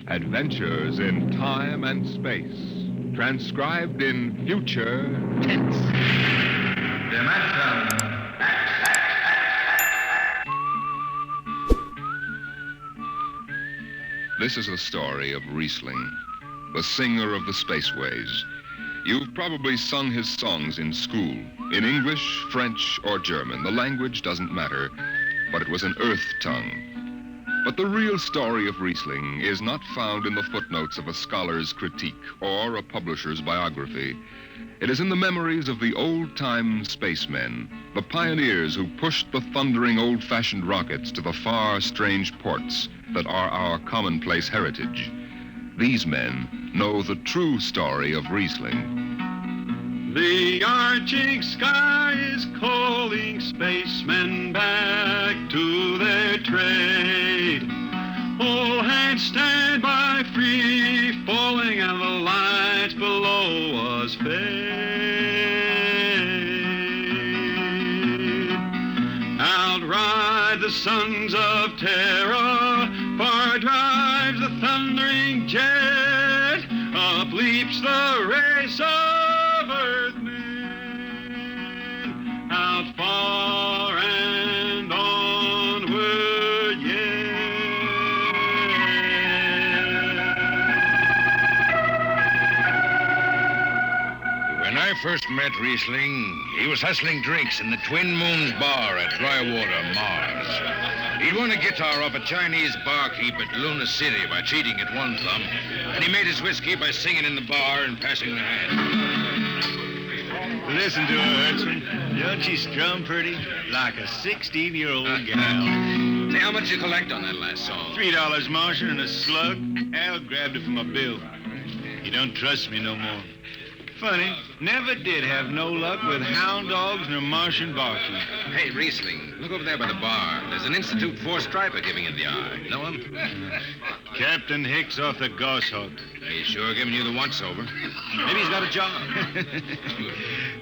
Adventures in time and space, transcribed in future tense. Dimensionx. This is the story of Riesling, the singer of the spaceways. You've probably sung his songs in school, in English, French, or German. The language doesn't matter, but it was an earth tongue. But the real story of Riesling is not found in the footnotes of a scholar's critique or a publisher's biography. It is in the memories of the old-time spacemen, the pioneers who pushed the thundering old-fashioned rockets to the far, strange ports that are our commonplace heritage. These men know the true story of Riesling. The arching sky is calling spacemen back to their trade. All hands stand by, free falling, and the lights below us fade. Outride the sons of terror, far drives the thundering jet, up leaps the race of earthmen, out far and onward yet. When I first met Riesling, he was hustling drinks in the Twin Moons bar at Drywater, Mars. He'd won a guitar off a Chinese barkeep at Luna City by cheating at one thumb, and he made his whiskey by singing in the bar and passing the hat. Listen to her, Hertzman. Don't she strum pretty? Like a 16-year-old gal. Say, how much you collect on that last song? $3 Martian and a slug. Al grabbed it from my bill. You don't trust me no more. Funny, never did have no luck with hound dogs nor Martian barkeep. Hey, Riesling, look over there by the bar. There's an Institute 4 striper giving you the eye. Know him? Captain Hicks off the Goshawk. He's sure giving you the once-over. Maybe he's got a job.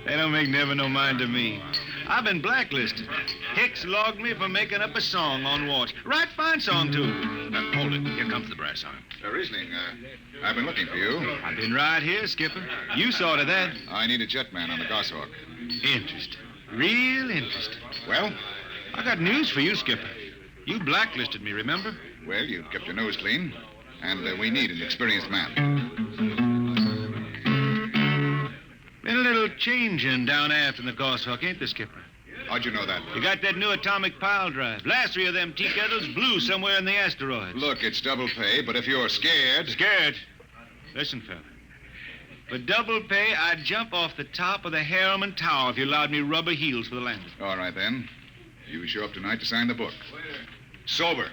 They don't make never no mind to me. I've been blacklisted. Hicks logged me for making up a song on watch. Right fine song, too. Hold it. Here comes the brass arm. Riesling, I've been looking for you. I've been right here, Skipper. You saw to that. I need a jetman on the Goshawk. Interesting. Real interesting. Well? I got news for you, Skipper. You blacklisted me, remember? Well, you've kept your nose clean, and we need an experienced man. Been a little changing down aft in the Goshawk, ain't there, Skipper? How'd you know that? You got that new atomic pile drive. Last 3 of them tea kettles blew somewhere in the asteroids. Look, it's double pay, but if you're scared... Scared? Listen, fella. For double pay, I'd jump off the top of the Harriman Tower if you allowed me rubber heels for the landing. All right, then. You show up tonight to sign the book. Sober.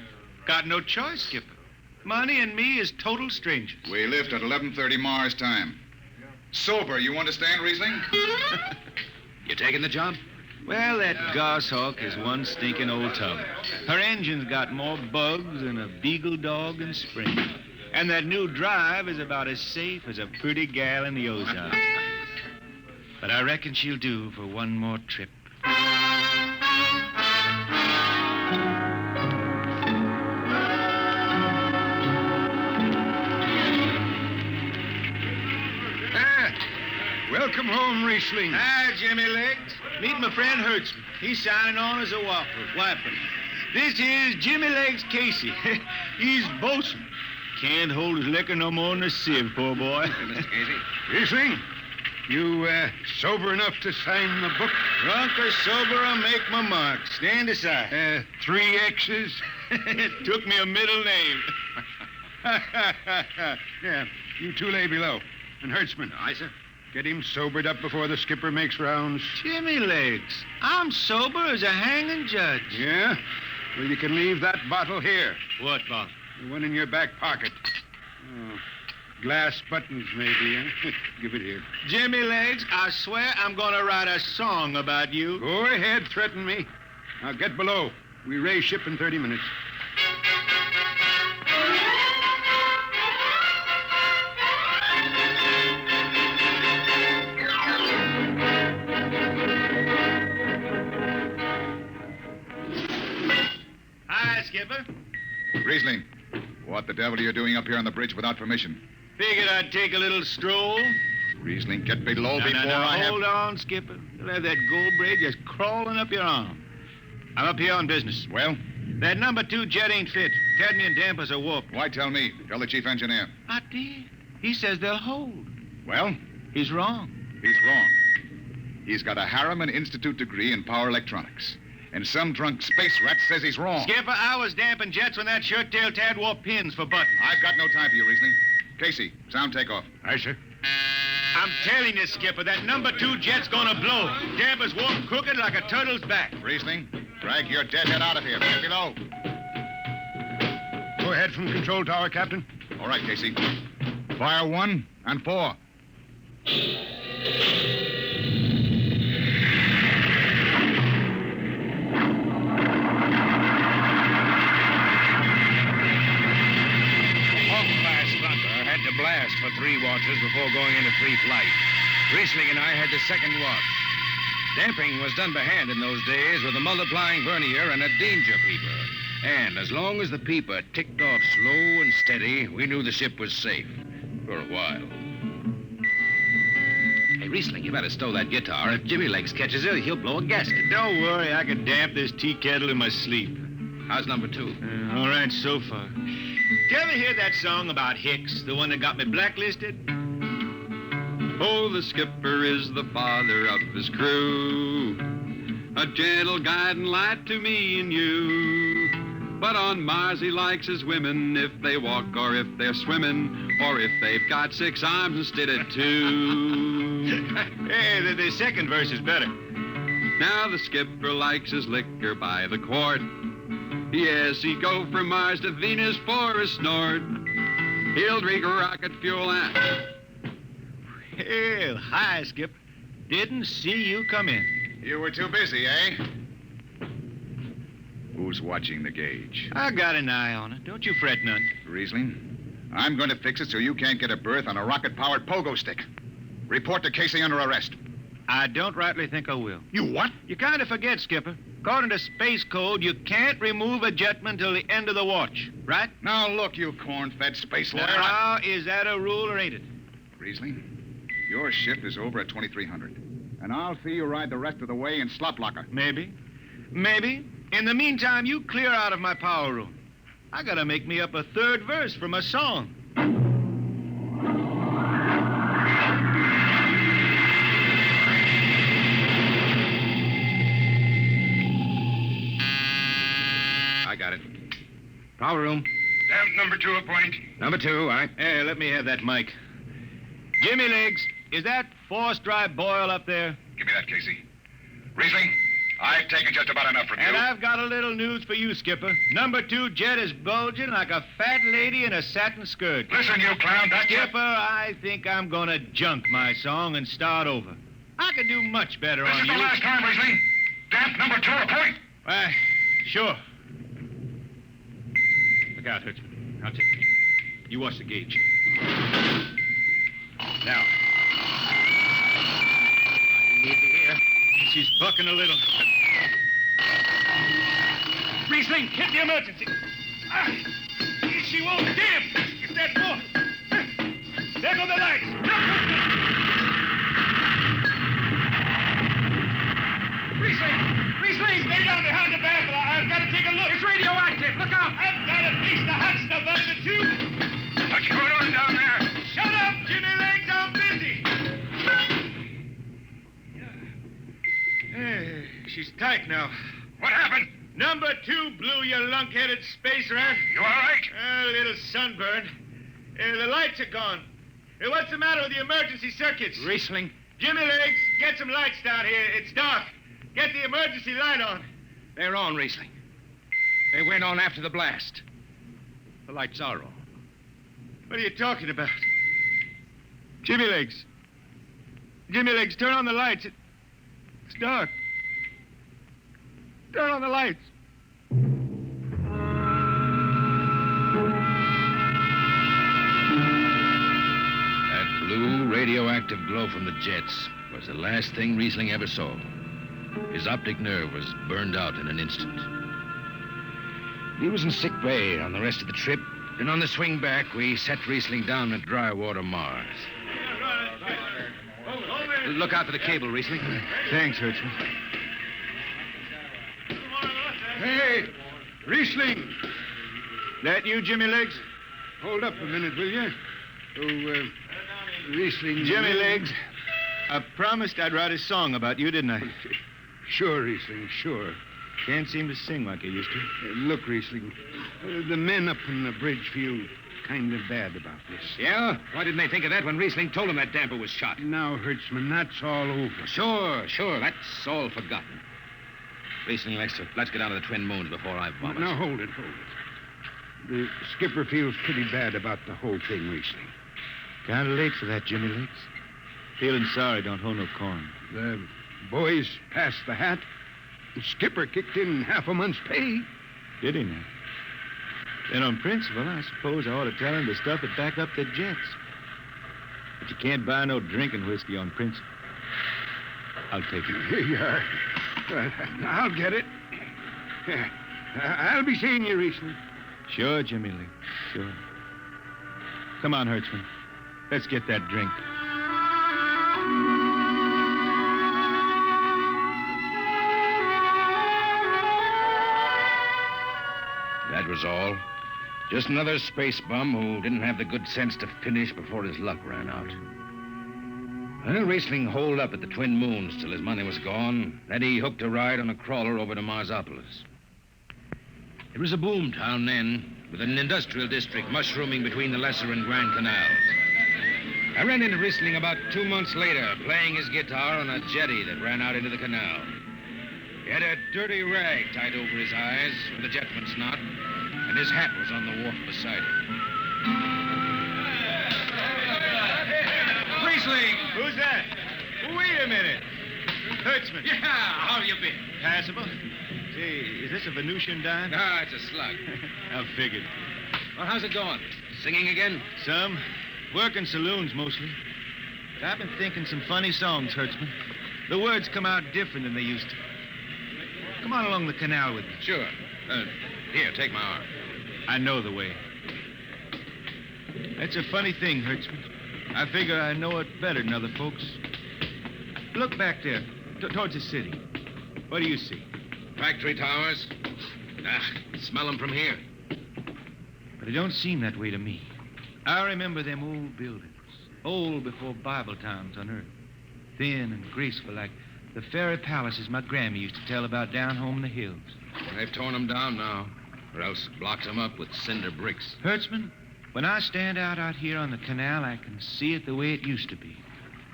Got no choice, Skipper. Money and me is total strangers. We lift at 11:30 Mars time. Sober, you understand, Riesling? You taking the job? Well, that Goshawk is one stinking old tub. Her engine's got more bugs than a beagle dog in spring. And that new drive is about as safe as a pretty gal in the Ozarks. But I reckon she'll do for one more trip. Welcome home, Riesling. Hi, Jimmy Legs. Meet my friend Hertzman. He's signing on as a wiper. This is Jimmy Legs Casey. He's bosun. Can't hold his liquor no more than a sieve, poor boy. Mr. Casey. Riesling, you sober enough to sign the book? Drunk or sober, I'll make my mark. Stand aside. 3 X's? It took me a middle name. Yeah, you 2 lay below. And Hertzman. Aye, sir. Get him sobered up before the skipper makes rounds. Jimmy Legs, I'm sober as a hanging judge. Yeah? Well, you can leave that bottle here. What bottle? The one in your back pocket. Oh, glass buttons, maybe, huh? Give it here. Jimmy Legs, I swear I'm going to write a song about you. Go ahead, threaten me. Now get below. We raise ship in 30 minutes. Hi, Skipper. Riesling, What the devil are you doing up here on the bridge without permission? Figured I'd take a little stroll. Riesling, get below before I have... Hold on, Skipper. You'll have that gold braid just crawling up your arm. I'm up here on business. Well? That number 2 jet ain't fit. Cadmium dampers are warped. Why tell me? Tell the chief engineer. I did. He says they'll hold. Well? He's wrong. He's wrong. He's got a Harriman Institute degree in power electronics. And some drunk space rat says he's wrong. Skipper, I was damping jets when that shirt-tail Tad wore pins for buttons. I've got no time for you, Riesling. Casey, sound takeoff. Aye, sir. I'm telling you, Skipper, that number 2 jet's gonna blow. Dampers warped crooked like a turtle's back. Riesling, drag your deadhead out of here. Get below. Go ahead from the control tower, Captain. All right, Casey. Fire 1 and 4. To blast for 3 watches before going into free flight. Riesling and I had the second watch. Damping was done by hand in those days with a multiplying vernier and a danger peeper. And as long as the peeper ticked off slow and steady, we knew the ship was safe. For a while. Hey, Riesling, you better stow that guitar. If Jimmy Legs catches it, he'll blow a gasket. Don't worry, I can damp this tea kettle in my sleep. How's number 2? All right so far. Did you ever hear that song about Hicks, the one that got me blacklisted? Oh, the skipper is the father of his crew, a gentle guiding light to me and you. But on Mars he likes his women if they walk or if they're swimming, or if they've got 6 arms instead of 2. Hey, the second verse is better. Now the skipper likes his liquor by the quart. Yes, he'd go from Mars to Venus for a snort. He'll drink rocket fuel and... Well, hi, Skip. Didn't see you come in. You were too busy, eh? Who's watching the gauge? I got an eye on it. Don't you fret none. Riesling, I'm going to fix it so you can't get a berth on a rocket-powered pogo stick. Report to Casey under arrest. I don't rightly think I will. You what? You kind of forget, Skipper. According to Space Code, you can't remove a jetman till the end of the watch, right? Now, look, you corn-fed space lawyer. Now, is that a rule or ain't it? Riesling, your shift is over at 2300. And I'll see you ride the rest of the way in slop locker. Maybe. Maybe. In the meantime, you clear out of my power room. I gotta make me up a 3rd verse for my song. I got it. Power room. Damp number 2 a point. Number 2, aye. Hey, let me have that mic. Jimmy Legs, is that forced dry boil up there? Give me that, Casey. Riesling, I've taken just about enough from And you. I've got a little news for you, Skipper. Number 2 jet is bulging like a fat lady in a satin skirt. Listen, you clown, that jet... Skipper, I think I'm gonna junk my song and start over. I could do much better This on is you. the last time, Riesling. Damp number 2 a point. Why, sure. Look out, Hertzman. I'll take it. You watch the gauge. Now. You need to hear. She's bucking a little. Riesling, hit the emergency. She won't damp. It's that boat. There go the lights. Riesling, stay down behind the baffle. I've got to take a look. It's radioactive. Look out. I've got to piece the hot stuff out of the tube. What's going on down there? Shut up, Jimmy Legs. I'm busy. Hey, she's tight now. What happened? Number 2 blew, you lunk-headed space rat. You all right? A little sunburn. The lights are gone. What's the matter with the emergency circuits? Riesling. Jimmy Legs, get some lights down here. It's dark. Get the emergency light on. They're on, Riesling. They went on after the blast. The lights are on. What are you talking about? Jimmy Legs. Jimmy Legs, turn on the lights. It's dark. Turn on the lights. That blue radioactive glow from the jets was the last thing Riesling ever saw. His optic nerve was burned out in an instant. He was in sick bay on the rest of the trip, Then on the swing back, we set Riesling down at dry water, Mars. Look out for the cable, Riesling. Thanks, Hertzman. Hey, Riesling. That you, Jimmy Legs? Hold up a minute, will you? Oh, Riesling. Jimmy Legs, I promised I'd write a song about you, didn't I? Sure, Riesling, sure. Can't seem to sing like I used to. Look, Riesling, the men up in the bridge feel kind of bad about this. Yeah? Why didn't they think of that when Riesling told them that damper was shot? Now, Hertzman, that's all over. Sure. That's all forgotten. Riesling, let's get down to the Twin Moons before I vomit. Now, hold it. The skipper feels pretty bad about the whole thing, Riesling. Kind of late for that, Jimmy Legs. Feeling sorry don't hold no corn. The boys passed the hat. The skipper kicked in half a month's pay. Did he now? Then on principle, I suppose I ought to tell him to stuff it back up the jets. But you can't buy no drinking whiskey on principle. I'll take it. Here you are. I'll get it. I'll be seeing you, Riesling. Sure, Jimmy Lee. Sure. Come on, Hertzman. Let's get that drink. That was all. Just another space bum who didn't have the good sense to finish before his luck ran out. Well, Riesling holed up at the Twin Moons till his money was gone. Then he hooked a ride on a crawler over to Marsopolis. It was a boom town then, with an industrial district mushrooming between the Lesser and Grand Canals. I ran into Riesling about 2 months later, playing his guitar on a jetty that ran out into the canal. He had a dirty rag tied over his eyes with a jetman's knot, and his hat was on the wharf beside him. Riesling! Who's that? Wait a minute. Hertzman. Yeah, how you been? Passable. Say, is this a Venusian dime? Ah, it's a slug. I figured. Well, how's it going? Singing again? Some. Working saloons, mostly. But I've been thinking some funny songs, Hertzman. The words come out different than they used to. Come on along the canal with me. Sure. Here, take my arm. I know the way. That's a funny thing, Hertzman. I figure I know it better than other folks. Look back there, towards the city. What do you see? Factory towers? Smell them from here. But it don't seem that way to me. I remember them old buildings, old before Bible times on earth. Thin and graceful like the fairy palaces my Grammy used to tell about down home in the hills. They've torn them down now, or else blocked them up with cinder bricks. Hertzman, when I stand out here on the canal, I can see it the way it used to be.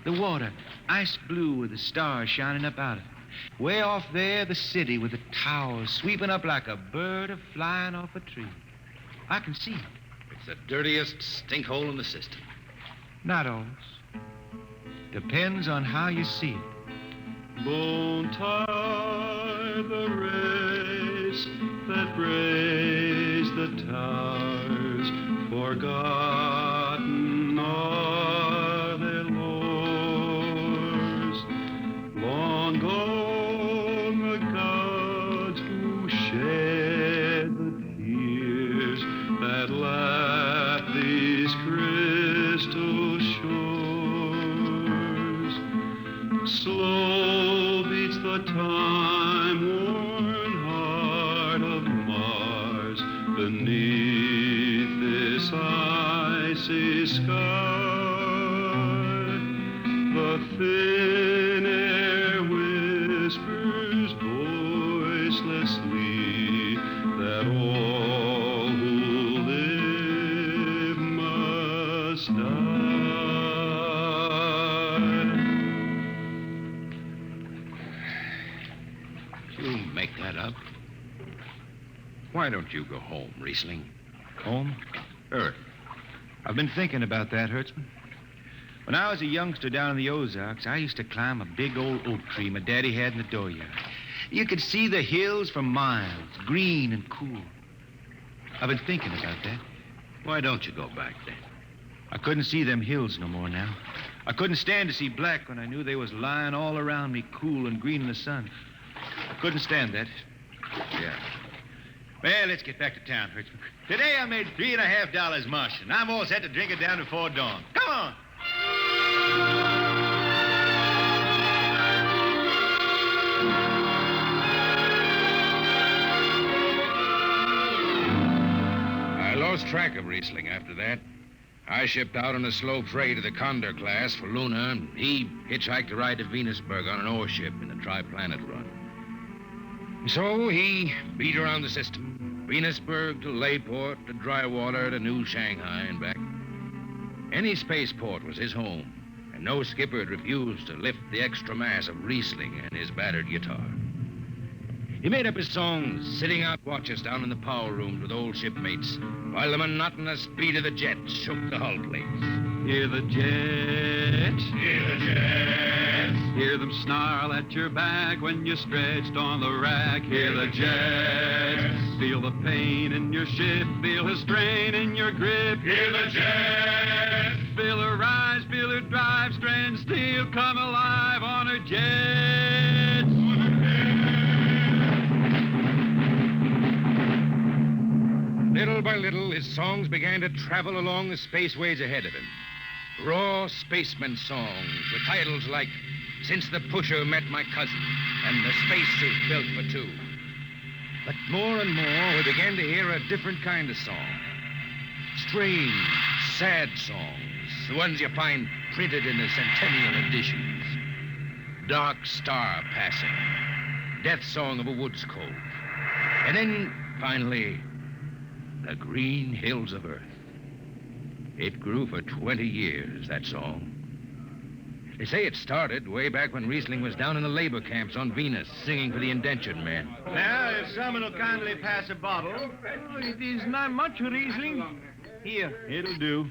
The water, ice blue with the stars shining up out of it. Way off there, the city with the towers sweeping up like a bird flying off a tree. I can see it. It's the dirtiest stink hole in the system. Not always. Depends on how you see it. Bone tie the race that raise the towers, forgotten are their lores. Long gone the gods who shed the tears that lap these crystal shores. Slow beats the time-worn heart of Mars beneath this icy sky. The thin air whispers voicelessly that all who live must die. You make that up? Why don't you go home, Riesling? Home? Earth. I've been thinking about that, Hertzman. When I was a youngster down in the Ozarks, I used to climb a big old oak tree my daddy had in the dooryard. You could see the hills for miles, green and cool. I've been thinking about that. Why don't you go back then? I couldn't see them hills no more now. I couldn't stand to see black when I knew they was lying all around me, cool and green in the sun. I couldn't stand that. Yeah. Well, let's get back to town, Hertzman. Today I made $3.50 mush, and I'm all set to drink it down before dawn. Come on! I lost track of Riesling after that. I shipped out on a slow freight of the Condor class for Luna, and he hitchhiked to ride to Venusberg on an ore ship in the Tri-Planet run. So he beat around the system. Venusberg to Layport to Drywater to New Shanghai and back. Any spaceport was his home, and no skipper had refused to lift the extra mass of Riesling and his battered guitar. He made up his songs sitting out watches down in the power rooms with old shipmates while the monotonous beat of the jets shook the hull plates. Hear the jets. Hear the jets. Hear them snarl at your back when you're stretched on the rack. Hear the jets. Feel the pain in your ship. Feel the strain in your grip. Hear the jets. Feel her rise, feel her drive. Strand steel come alive on her jets. Little by little, his songs began to travel along the spaceways ahead of him. Raw spaceman songs with titles like Since the Pusher Met My Cousin and The Spacesuit Built for Two. But more and more, we began to hear a different kind of song. Strange, sad songs, the ones you find printed in the centennial editions. Dark Star Passing, Death Song of a Woods Cove. And then, finally, The Green Hills of Earth. It grew for 20 years, that song. They say it started way back when Riesling was down in the labor camps on Venus, singing for the indentured men. Now, if someone will kindly pass a bottle. Oh, it is not much, Riesling. Here. It'll do.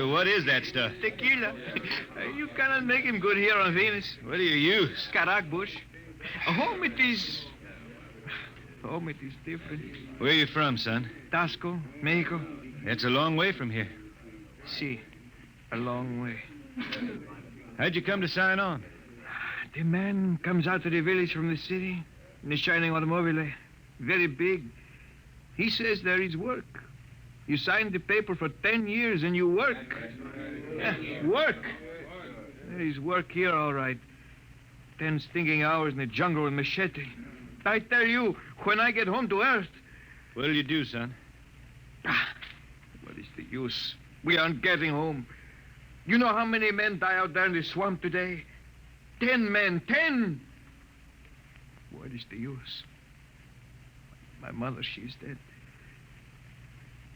What is that stuff? Tequila. You cannot make him good here on Venus. What do you use? Carac bush. Home it is different. Where are you from, son? Tasco, Mexico. That's a long way from here. See, a long way. How'd you come to sign on? The man comes out to the village from the city in a shining automobile, very big. He says there is work. You sign the paper for 10 years and you work. Yeah, work. There is work here, all right. 10 stinking hours in the jungle with machete. I tell you, when I get home to Earth... What'll you do, son? What is the use? We aren't getting home. You know how many men die out there in the swamp today? 10 men, 10! What is the use? My mother, she's dead.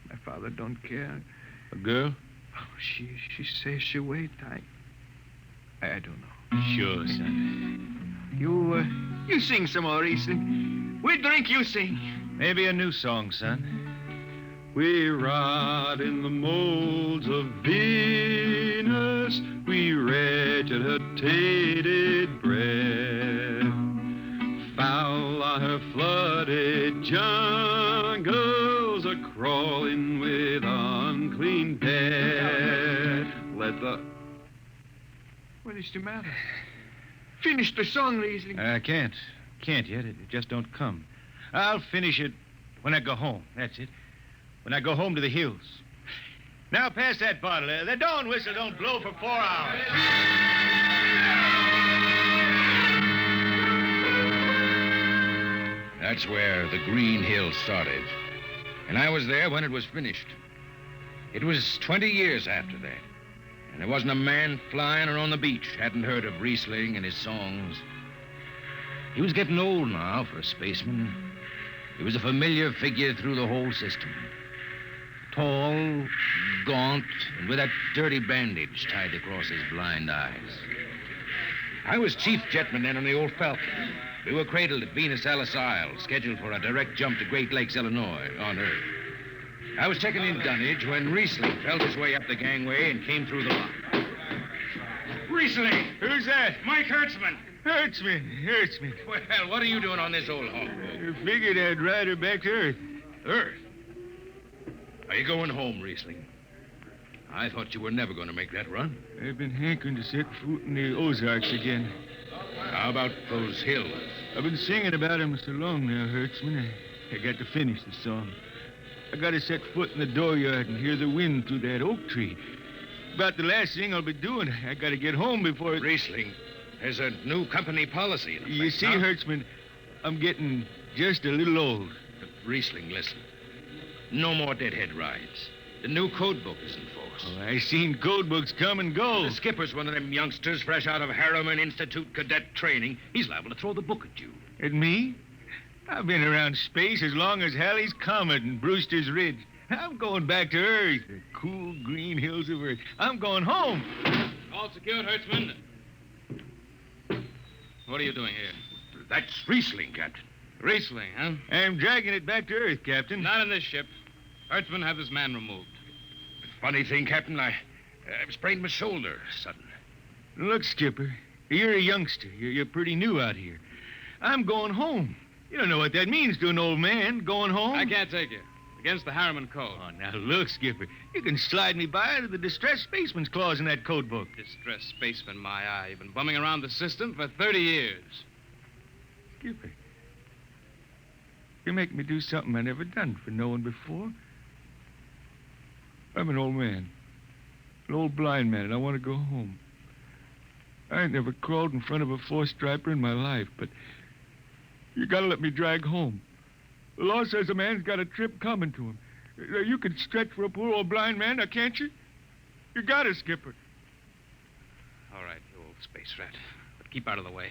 My father don't care. A girl? Oh, she says she wait. I don't know. Sure, son. You sing some more, Riesling. We drink, you sing. Maybe a new song, son. We rot in the molds of Venus. We regurgitated breath. Foul are her flooded jungles, a-crawling with unclean dead. Let the... What is the matter? Finish the song, Riesling. I can't. Can't yet. It just don't come. I'll finish it when I go home. That's it. When I go home to the hills. Now pass that bottle. The dawn whistle don't blow for 4 hours. That's where the Green Hills started. And I was there when it was finished. It was 20 years after that. And there wasn't a man flying or on the beach hadn't heard of Riesling and his songs. He was getting old now for a spaceman. He was a familiar figure through the whole system. Tall, gaunt, and with that dirty bandage tied across his blind eyes. I was chief jetman then on the old Falcon. We were cradled at Venus Ellis Isle, scheduled for a direct jump to Great Lakes, Illinois, on Earth. I was checking in dunnage when Riesling felt his way up the gangway and came through the lock. Riesling! Who's that? Mike Hertzman. Hertzman. Well, what are you doing on this old hog? I figured I'd ride her back to Earth. Earth? Are you going home, Riesling? I thought you were never going to make that run. I've been hankering to set foot in the Ozarks again. How about those hills? I've been singing about him so long now, Hertzman. I got to finish the song. I got to set foot in the dooryard and hear the wind through that oak tree. About the last thing I'll be doing. I got to get home before it... Riesling, there's a new company policy in effect. You see, now. Hertzman, I'm getting just a little old. But Riesling, listen. No more deadhead rides. The new code book is in force. Oh, I seen code books come and go. The skipper's one of them youngsters fresh out of Harriman Institute cadet training. He's liable to throw the book at you. At me? I've been around space as long as Halley's Comet and Brewster's Ridge. I'm going back to Earth, the cool green hills of Earth. I'm going home. All secured, Hertzman. What are you doing here? That's Riesling, Captain. Riesling, huh? I'm dragging it back to Earth, Captain. Not in this ship. Hertzman, have this man removed. Funny thing, Captain, I've sprained my shoulder sudden. Look, Skipper, you're a youngster. You're pretty new out here. I'm going home. You don't know what that means to an old man, going home. I can't take you. Against the Harriman Code. Oh, now look, Skipper. You can slide me by to the distressed spaceman's clause in that code book. Distressed spaceman, my eye. You've been bumming around the system for 30 years. Skipper, you make me do something I never done for no one before. I'm an old man. An old blind man, and I want to go home. I ain't never crawled in front of a four-striper in my life, but you gotta let me drag home. The law says a man's got a trip coming to him. You can stretch for a poor old blind man, now can't you? You got it, Skipper. All right, you old space rat. But keep out of the way.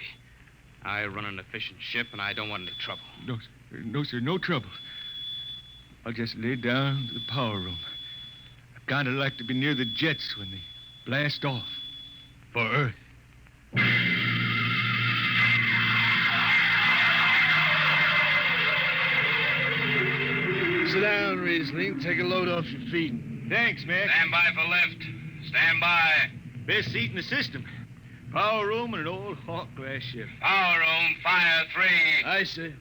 I run an efficient ship, and I don't want any trouble. No, sir, no trouble. I'll just lay down to the power room. I kind of like to be near the jets when they blast off for Earth. Sit down, Riesling. Take a load off your feet. Thanks, Mac. Stand by for lift. Stand by. Best seat in the system. Power room and an old Hawk glass ship. Power room, fire 3. I see.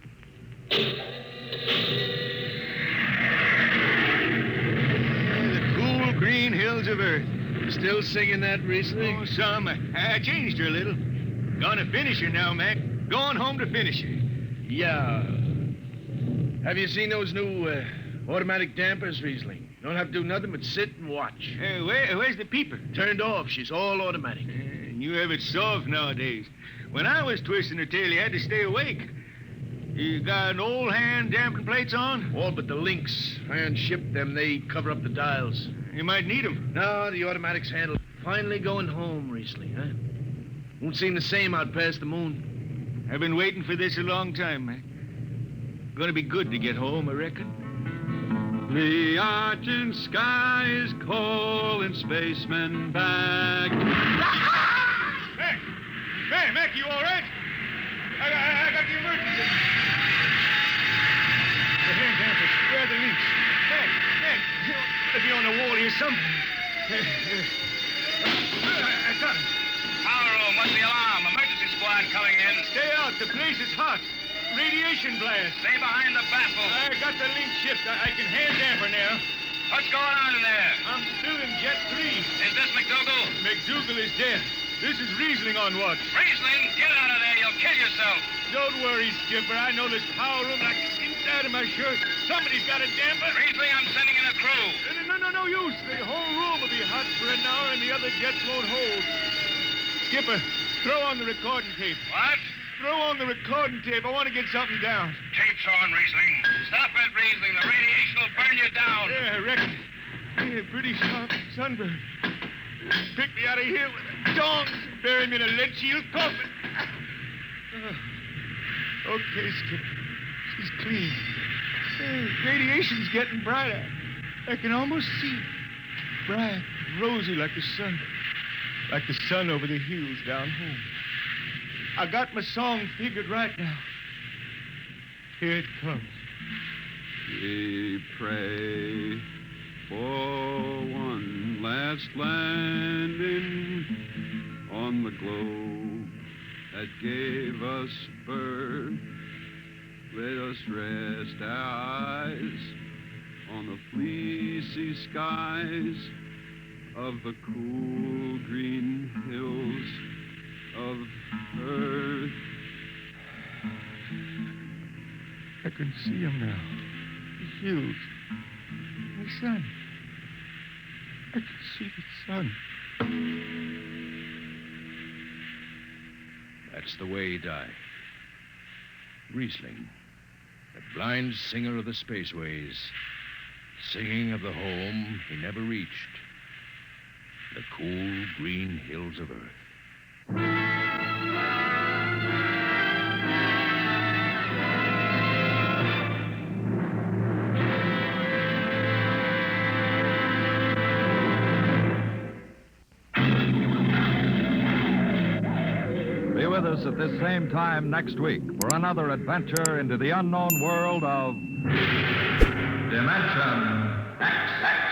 The cool green hills of Earth. You still singing that, Riesling? Oh, some. I changed her a little. Gonna finish her now, Mac. Going home to finish her. Yeah. Have you seen those new automatic dampers, Riesling? You don't have to do nothing but sit and watch. Where's the peeper? Turned off. She's all automatic. You have it soft nowadays. When I was twisting her tail, you had to stay awake. You got an old hand damping plates on? All but the links. Iron shipped them. They cover up the dials. You might need them. No, the automatics handle. Finally going home, Riesling, huh? Won't seem the same out past the moon. I've been waiting for this a long time, Mac. Gonna be good to get home, I reckon. The argent sky is calling spacemen back. Mac, you all right? I got the emergency. The hand dampers, where are the links? Mac, if you're on the wall here, something. I got him. Power room, what's the alarm? Emergency squad coming in. Stay out, the place is hot. Radiation blast. Stay behind the baffle. I got the link shift. I can hand damper now. What's going on in there? I'm still in Jet 3. Is this McDougal? McDougal is dead. This is Riesling on watch. Riesling, get out of there. You'll kill yourself. Don't worry, Skipper. I know this power room like the inside of my shirt. Somebody's got a damper. Riesling, I'm sending in a crew. No use. The whole room will be hot for an hour and the other jets won't hold. Skipper, throw on the recording tape. What? Throw on the recording tape. I want to get something down. Tape's on, Riesling. Stop it, Riesling. The radiation will burn you down. Yeah, I reckon. Yeah, pretty sharp sunburn. Pick me out of here with a tongs and bury me in a lead shield coffin. Okay, Skipper. She's clean. Radiation's getting brighter. I can almost see it. Bright, rosy like the sun. Like the sun over the hills down home. I got my song figured right now. Here it comes. We pray for one last landing on the globe that gave us birth. Let us rest our eyes on the fleecy skies of the cool green hills of Earth. I can see him now. He's huge. The sun. I can see the sun. That's the way he died. Riesling, the blind singer of the spaceways, singing of the home he never reached, the cool green hills of Earth. Be with us at this same time next week for another adventure into the unknown world of Dimension X.